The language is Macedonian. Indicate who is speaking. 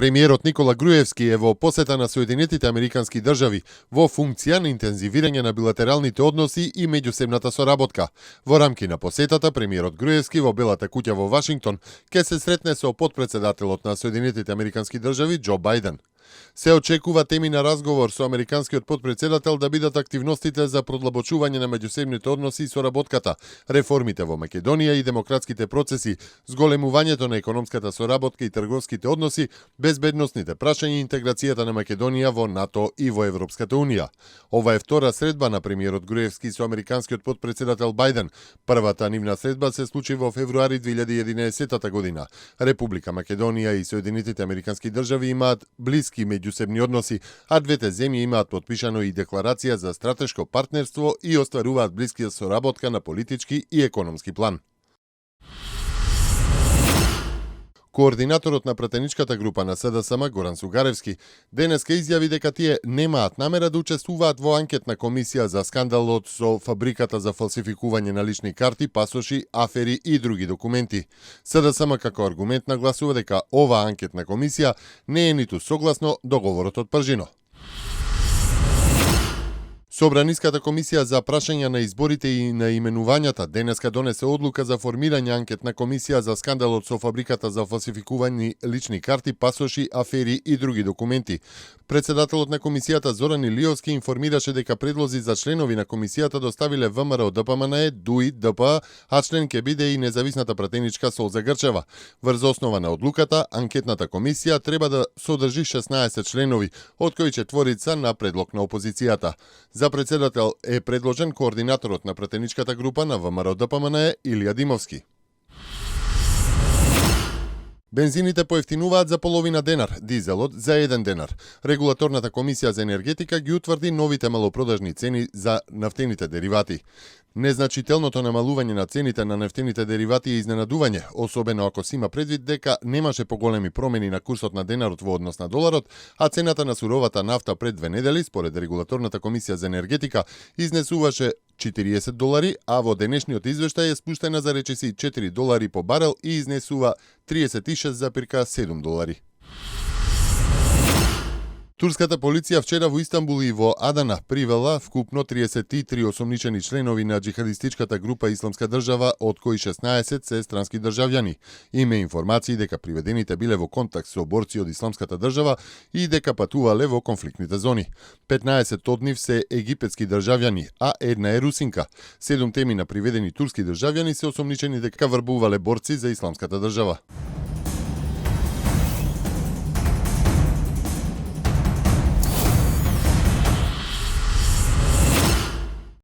Speaker 1: Премиерот Никола Груевски е во посета на Соединетите Американски држави во функција на интензивирање на билатералните односи и меѓусебната соработка. Во рамки на посетата, премиерот Груевски во Белата куќа во Вашингтон ќе се сретне со потпредседателот на Соединетите Американски држави Џо Бајден. Се очекува теми на разговор со американскиот потпредседател да бидат активностите за продлабочување на меѓусебните односи и соработката, реформите во Македонија и демократските процеси, зголемувањето на економската соработка и трговските односи, безбедносните прашања и интеграцијата на Македонија во НАТО и во Европската Унија. Ова е втора средба на премиерот Груевски со американскиот потпредседател Бајден. Првата нивна средба се случи во февруари 2011 година. Република Македонија и Соединетите Американски држави имаат блиски меѓусебни односи, а двете земји имаат потпишано и декларација за стратешко партнерство и остваруваат блиска соработка на политички и економски план. Координаторот на пратеничката група на СДСМ Горан Сугаревски денеска изјави дека тие немаат намера да учествуваат во анкетна комисија за скандалот со фабриката за фалсификување на лични карти, пасоши, афери и други документи. СДСМ како аргумент нагласува дека ова анкетна комисија не е ниту согласно договорот од Пржино. Собраниската комисија за прашања на изборите и на именувањата денеска донесе одлука за формирање анкетна комисија за скандалот со фабриката за фалсификувани лични карти, пасоши, афери и други документи. Председателот на комисијата Зоран Илиовски информираше дека предлози за членови на комисијата доставиле ВМРО ДПМНЕ, ДУИ, ДП, а член ќе биде и независната пратеничка Солза Грчева. Врз основа на одлуката, анкетната комисија треба да содржи 16 членови, од кои 4 на предлог на опозицијата. За председател е предложен координаторот на пратеничката група на ВМРО ДПМНЕ Илија Димовски. Бензините поевтинуваат за половина денар, дизелот за 1 денар. Регулаторната комисија за енергетика ги утврди новите малопродажни цени за нафтените деривати. Незначителното намалување на цените на нефтените деривати е изненадување, особено ако се има предвид дека немаше поголеми промени на курсот на денарот во однос на доларот, а цената на суровата нафта пред 2 недели, според регулаторната комисија за енергетика, изнесуваше $40, а во денешниот извештај е спуштена за речиси $4 по барел и изнесува $36,7. Турската полиција вчера во Истанбул и во Адана привела вкупно 33 осомничени членови на џихадистичката група Исламска држава, од кои 16 се странски државјани. Има информации дека приведените биле во контакт со борци од Исламската држава и дека патувале во конфликтните зони. 15 од нив се египетски државјани, а една е русинка. 7 теми на приведени турски државјани се осомничени дека врбувале борци за Исламската држава.